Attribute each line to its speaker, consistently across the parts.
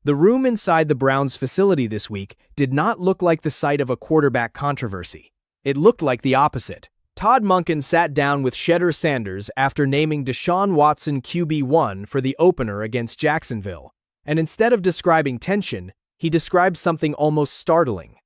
Speaker 1: The room inside the Browns' facility this week did not look like the site of a quarterback controversy. It looked like the opposite. Todd Monken sat down with Shedeur Sanders after naming Deshaun Watson QB1 for the opener against Jacksonville, and instead of describing tension, he described something almost startling.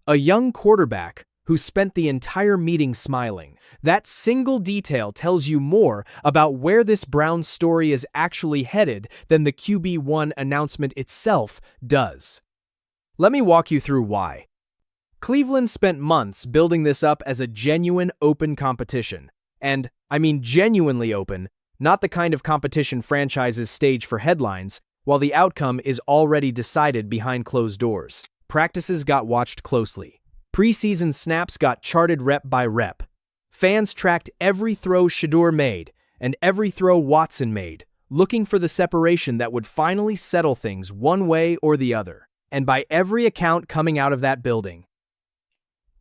Speaker 1: A young quarterback who spent the entire meeting smiling. That single detail tells you more about where this Browns story is actually headed than the QB1 announcement itself does. Let me walk you through why. Cleveland spent months building this up as a genuine open competition. And, I mean genuinely open, not the kind of competition franchises stage for headlines, while the outcome is already decided behind closed doors. Practices got watched closely. Preseason snaps got charted rep by rep. Fans tracked every throw Shedeur made and every throw Watson made, looking for the separation that would finally settle things one way or the other. And by every account coming out of that building,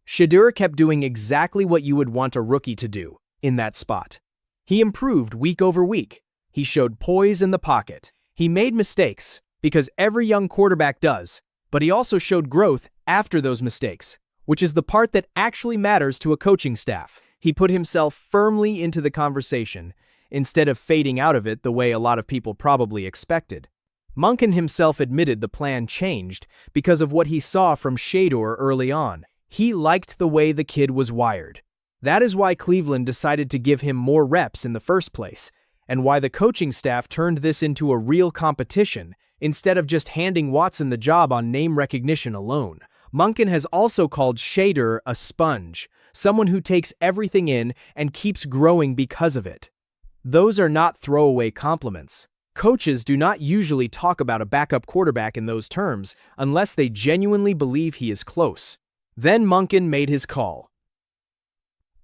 Speaker 1: Shedeur kept doing exactly what you would want a rookie to do in that spot. He improved week over week. He showed poise in the pocket. He made mistakes, because every young quarterback does, but he also showed growth after those mistakes, which is the part that actually matters to a coaching staff. He put himself firmly into the conversation, instead of fading out of it the way a lot of people probably expected. Monken himself admitted the plan changed because of what he saw from Shedeur early on. He liked the way the kid was wired. That is why Cleveland decided to give him more reps in the first place, and why the coaching staff turned this into a real competition instead of just handing Watson the job on name recognition alone. Monken has also called Shedeur a sponge, someone who takes everything in and keeps growing because of it. Those are not throwaway compliments. Coaches do not usually talk about a backup quarterback in those terms unless they genuinely believe he is close. Then Monken made his call.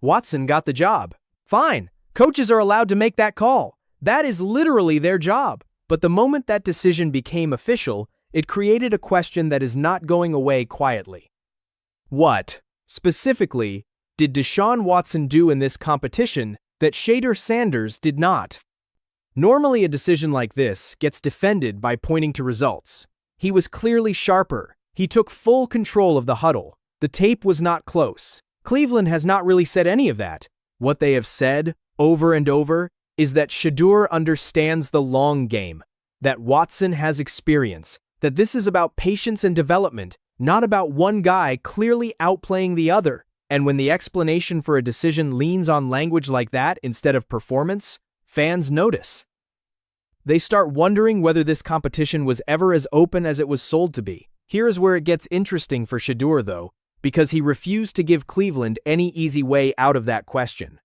Speaker 1: Watson got the job. Fine, coaches are allowed to make that call. That is literally their job. But the moment that decision became official, it created a question that is not going away quietly. What, specifically, did Deshaun Watson do in this competition that Shedeur Sanders did not? Normally a decision like this gets defended by pointing to results. He was clearly sharper. He took full control of the huddle. The tape was not close. Cleveland has not really said any of that. What they have said, over and over, is that Shedeur understands the long game, that Watson has experience, that this is about patience and development, not about one guy clearly outplaying the other. And when the explanation for a decision leans on language like that instead of performance, fans notice. They start wondering whether this competition was ever as open as it was sold to be. Here is where it gets interesting for Shedeur, though, because he refused to give Cleveland any easy way out of that question.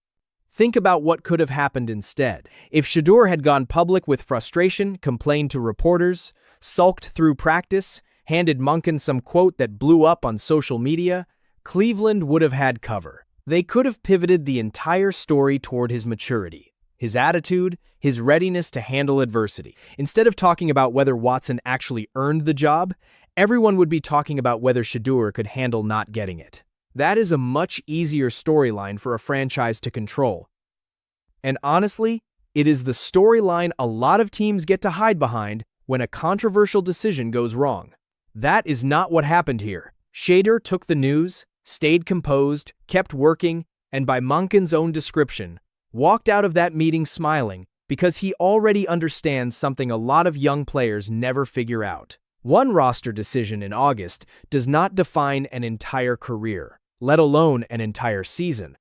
Speaker 1: Think about what could have happened instead. If Shedeur had gone public with frustration, complained to reporters, sulked through practice, handed Monken some quote that blew up on social media, Cleveland would have had cover. They could have pivoted the entire story toward his maturity, his attitude, his readiness to handle adversity. Instead of talking about whether Watson actually earned the job, everyone would be talking about whether Shedeur could handle not getting it. That is a much easier storyline for a franchise to control. And honestly, it is the storyline a lot of teams get to hide behind when a controversial decision goes wrong. That is not what happened here. Shedeur took the news, stayed composed, kept working, and by Monken's own description, walked out of that meeting smiling because he already understands something a lot of young players never figure out. One roster decision in August does not define an entire career, let alone an entire season.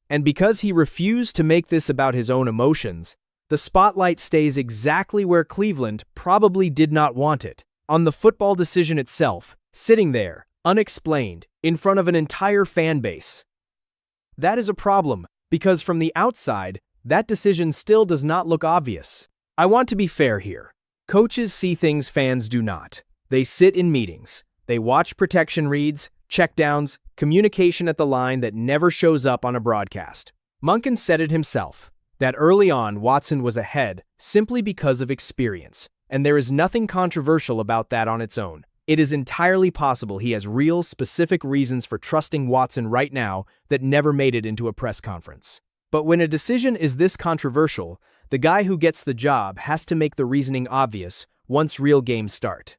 Speaker 1: And because he refused to make this about his own emotions, the spotlight stays exactly where Cleveland probably did not want it, on the football decision itself, sitting there, unexplained, in front of an entire fan base. That is a problem, because from the outside, that decision still does not look obvious. I want to be fair here. Coaches see things fans do not. They sit in meetings. They watch protection reads, checkdowns, communication at the line that never shows up on a broadcast. Monken said it himself, that early on Watson was ahead simply because of experience, and there is nothing controversial about that on its own. It is entirely possible he has real, specific reasons for trusting Watson right now that never made it into a press conference. But when a decision is this controversial, the guy who gets the job has to make the reasoning obvious once real games start.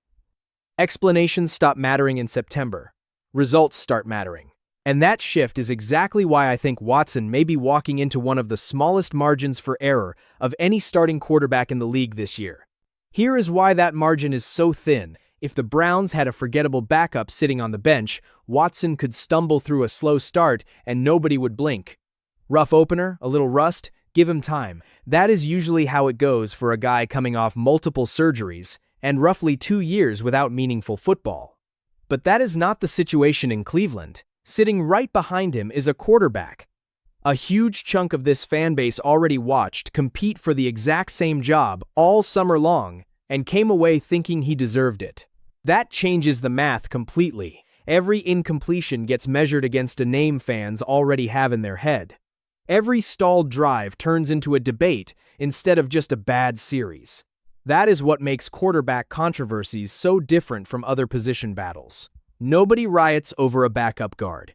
Speaker 1: Explanations stop mattering in September. Results start mattering. And that shift is exactly why I think Watson may be walking into one of the smallest margins for error of any starting quarterback in the league this year. Here is why that margin is so thin. If the Browns had a forgettable backup sitting on the bench, Watson could stumble through a slow start and nobody would blink. Rough opener, a little rust, give him time. That is usually how it goes for a guy coming off multiple surgeries and roughly 2 years without meaningful football. But that is not the situation in Cleveland. Sitting right behind him is a quarterback. A huge chunk of this fan base already watched compete for the exact same job all summer long and came away thinking he deserved it. That changes the math completely. Every incompletion gets measured against a name fans already have in their head. Every stalled drive turns into a debate instead of just a bad series. That is what makes quarterback controversies so different from other position battles. Nobody riots over a backup guard.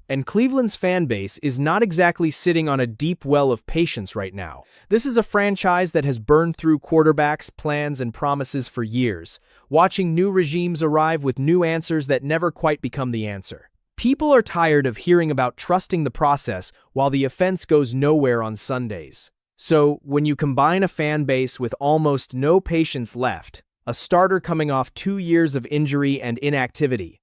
Speaker 1: And Cleveland's fan base is not exactly sitting on a deep well of patience right now. This is a franchise that has burned through quarterbacks, plans, and promises for years, watching new regimes arrive with new answers that never quite become the answer. People are tired of hearing about trusting the process while the offense goes nowhere on Sundays. So, when you combine a fan base with almost no patience left, a starter coming off 2 years of injury and inactivity,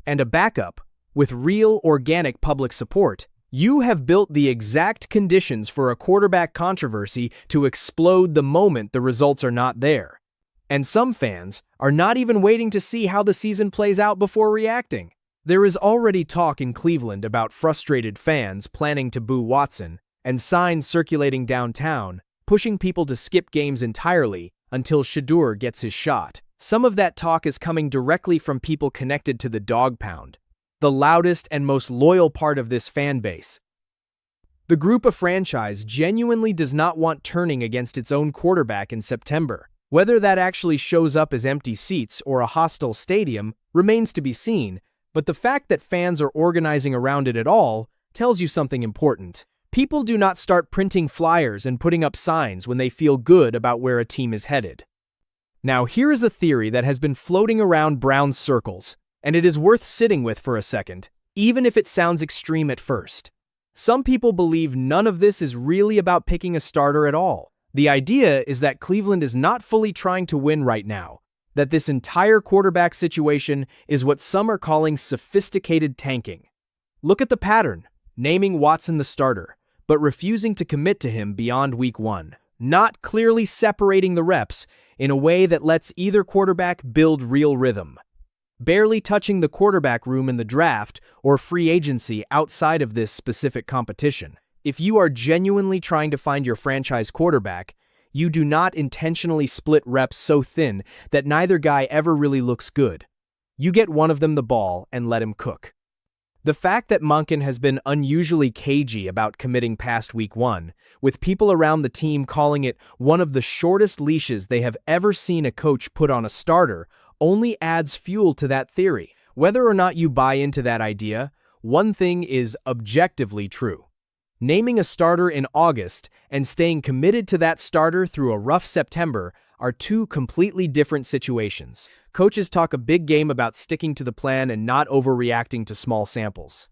Speaker 1: and a backup with real organic public support, you have built the exact conditions for a quarterback controversy to explode the moment the results are not there. And some fans are not even waiting to see how the season plays out before reacting. There is already talk in Cleveland about frustrated fans planning to boo Watson and signs circulating downtown, pushing people to skip games entirely until Shedeur gets his shot. Some of that talk is coming directly from people connected to the dog pound, the loudest and most loyal part of this fan base. The group of franchise genuinely does not want turning against its own quarterback in September. Whether that actually shows up as empty seats or a hostile stadium remains to be seen, but the fact that fans are organizing around it at all tells you something important. People do not start printing flyers and putting up signs when they feel good about where a team is headed. Now, here is a theory that has been floating around Browns circles, and it is worth sitting with for a second, even if it sounds extreme at first. Some people believe none of this is really about picking a starter at all. The idea is that Cleveland is not fully trying to win right now, that this entire quarterback situation is what some are calling sophisticated tanking. Look at the pattern, naming Watson the starter, but refusing to commit to him beyond week 1, not clearly separating the reps in a way that lets either quarterback build real rhythm. Barely touching the quarterback room in the draft or free agency outside of this specific competition. If you are genuinely trying to find your franchise quarterback, you do not intentionally split reps so thin that neither guy ever really looks good. You get one of them the ball and let him cook. The fact that Monken has been unusually cagey about committing past week 1, with people around the team calling it one of the shortest leashes they have ever seen a coach put on a starter, only adds fuel to that theory. Whether or not you buy into that idea, one thing is objectively true. Naming a starter in August and staying committed to that starter through a rough September are two completely different situations. Coaches talk a big game about sticking to the plan and not overreacting to small samples.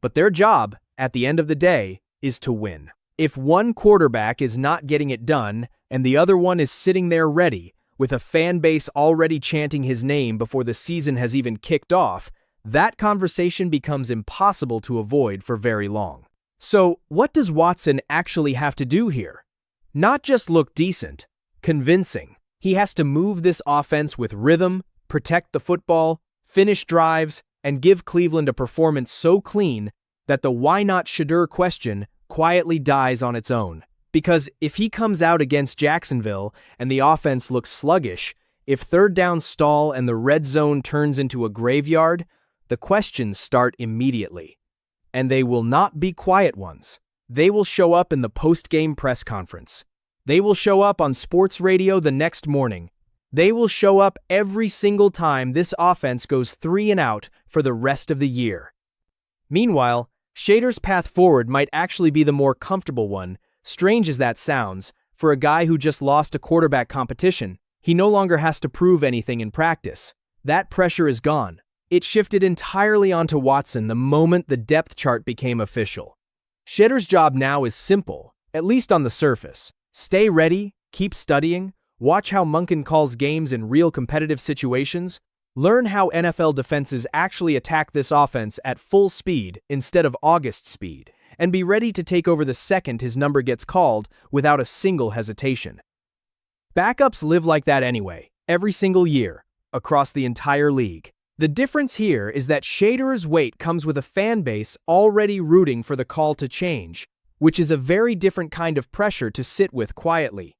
Speaker 1: But their job, at the end of the day, is to win. If one quarterback is not getting it done and the other one is sitting there ready, with a fan base already chanting his name before the season has even kicked off, that conversation becomes impossible to avoid for very long. So, what does Watson actually have to do here? Not just look decent, convincing. He has to move this offense with rhythm, protect the football, finish drives, and give Cleveland a performance so clean that the why not Shedeur question quietly dies on its own. Because if he comes out against Jacksonville and the offense looks sluggish, if third downs stall and the red zone turns into a graveyard, the questions start immediately. And they will not be quiet ones. They will show up in the post-game press conference. They will show up on sports radio the next morning. They will show up every single time this offense goes 3 and out for the rest of the year. Meanwhile, Shedeur's path forward might actually be the more comfortable one, strange as that sounds, for a guy who just lost a quarterback competition. He no longer has to prove anything in practice. That pressure is gone. It shifted entirely onto Watson the moment the depth chart became official. Shedeur's job now is simple, at least on the surface. Stay ready, keep studying, watch how Monken calls games in real competitive situations, learn how NFL defenses actually attack this offense at full speed instead of August speed, and be ready to take over the second his number gets called without a single hesitation. Backups live like that anyway, every single year, across the entire league. The difference here is that Shedeur's weight comes with a fan base already rooting for the call to change, which is a very different kind of pressure to sit with quietly.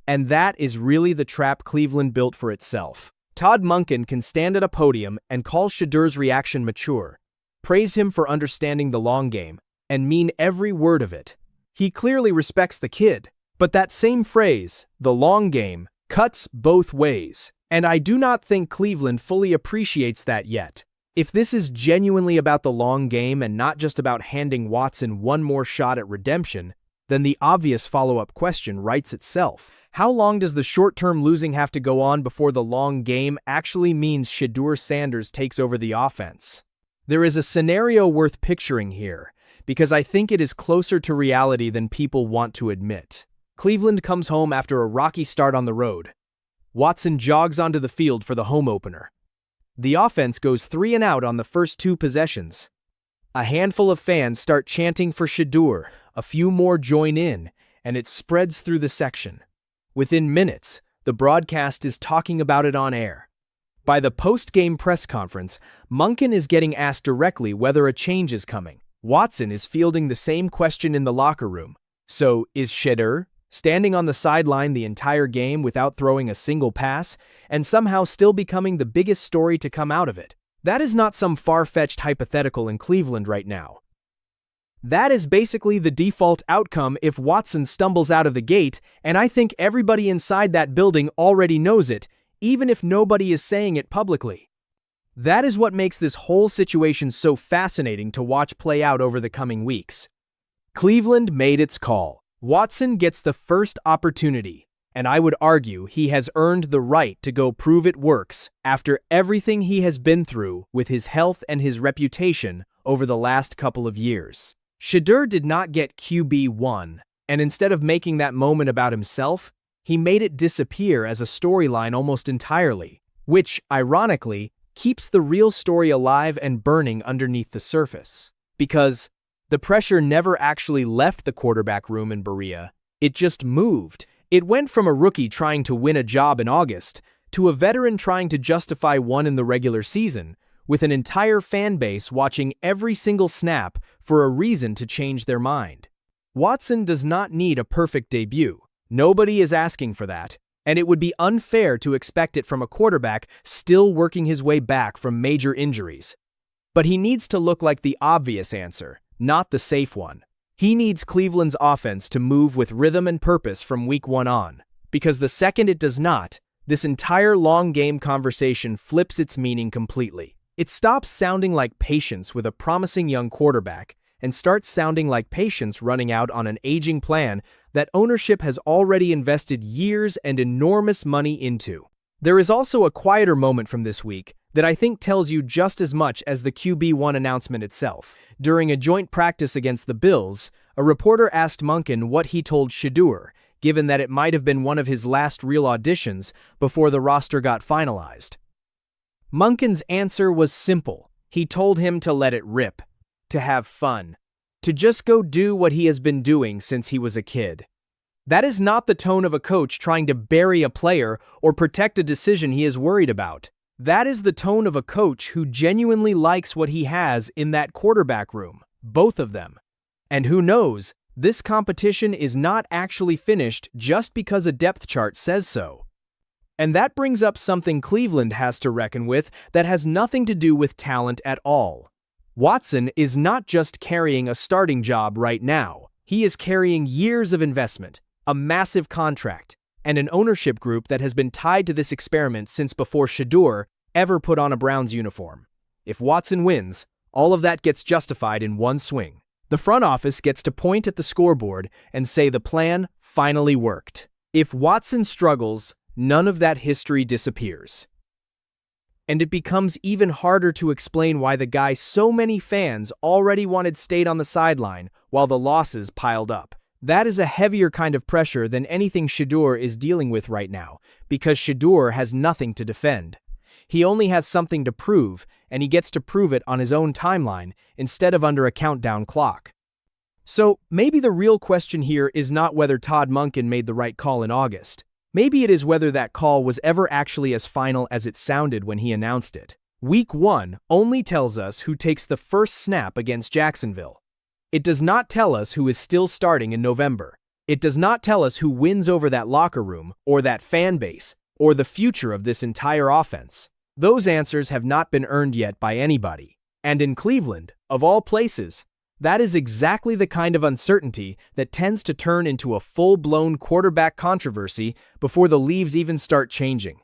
Speaker 1: And that is really the trap Cleveland built for itself. Todd Monken can stand at a podium and call Shedeur's reaction mature, praise him for understanding the long game, and mean every word of it. He clearly respects the kid, but that same phrase, the long game, cuts both ways. And I do not think Cleveland fully appreciates that yet. If this is genuinely about the long game and not just about handing Watson one more shot at redemption, then the obvious follow-up question writes itself. How long does the short-term losing have to go on before the long game actually means Shedeur Sanders takes over the offense? There is a scenario worth picturing here, because I think it is closer to reality than people want to admit. Cleveland comes home after a rocky start on the road. Watson jogs onto the field for the home opener. The offense goes 3 and out on the first 2 possessions. A handful of fans start chanting for Shedeur, a few more join in, and it spreads through the section. Within minutes, the broadcast is talking about it on air. By the post-game press conference, Monken is getting asked directly whether a change is coming. Watson is fielding the same question in the locker room. So, is Shedeur standing on the sideline the entire game without throwing a single pass, and somehow still becoming the biggest story to come out of it? That is not some far-fetched hypothetical in Cleveland right now. That is basically the default outcome if Watson stumbles out of the gate, and I think everybody inside that building already knows it, even if nobody is saying it publicly. That is what makes this whole situation so fascinating to watch play out over the coming weeks. Cleveland made its call. Watson gets the first opportunity, and I would argue he has earned the right to go prove it works after everything he has been through with his health and his reputation over the last couple of years. Shedeur did not get QB1, and instead of making that moment about himself, he made it disappear as a storyline almost entirely, which, ironically, keeps the real story alive and burning underneath the surface. Because the pressure never actually left the quarterback room in Berea. It just moved. It went from a rookie trying to win a job in August to a veteran trying to justify one in the regular season, with an entire fan base watching every single snap for a reason to change their mind. Watson does not need a perfect debut. Nobody is asking for that, and it would be unfair to expect it from a quarterback still working his way back from major injuries. But he needs to look like the obvious answer, not the safe one. He needs Cleveland's offense to move with rhythm and purpose from week 1 on, because the second it does not, this entire long game conversation flips its meaning completely. It stops sounding like patience with a promising young quarterback and starts sounding like patience running out on an aging plan that ownership has already invested years and enormous money into. There is also a quieter moment from this week that I think tells you just as much as the QB1 announcement itself. During a joint practice against the Bills, a reporter asked Monken what he told Shedeur, given that it might have been one of his last real auditions before the roster got finalized. Monken's answer was simple. He told him to let it rip, to have fun, to just go do what he has been doing since he was a kid. That is not the tone of a coach trying to bury a player or protect a decision he is worried about. That is the tone of a coach who genuinely likes what he has in that quarterback room, both of them. And who knows, this competition is not actually finished just because a depth chart says so. And that brings up something Cleveland has to reckon with that has nothing to do with talent at all. Watson is not just carrying a starting job right now. He is carrying years of investment, a massive contract, and an ownership group that has been tied to this experiment since before Shedeur ever put on a Browns uniform. If Watson wins, all of that gets justified in one swing. The front office gets to point at the scoreboard and say the plan finally worked. If Watson struggles, none of that history disappears. And it becomes even harder to explain why the guy so many fans already wanted stayed on the sideline while the losses piled up. That is a heavier kind of pressure than anything Shedeur is dealing with right now, because Shedeur has nothing to defend. He only has something to prove, and he gets to prove it on his own timeline instead of under a countdown clock. So, maybe the real question here is not whether Todd Monken made the right call in August. Maybe it is whether that call was ever actually as final as it sounded when he announced it. Week 1 only tells us who takes the first snap against Jacksonville. It does not tell us who is still starting in November. It does not tell us who wins over that locker room, or that fan base, or the future of this entire offense. Those answers have not been earned yet by anybody. And in Cleveland, of all places, that is exactly the kind of uncertainty that tends to turn into a full-blown quarterback controversy before the leaves even start changing.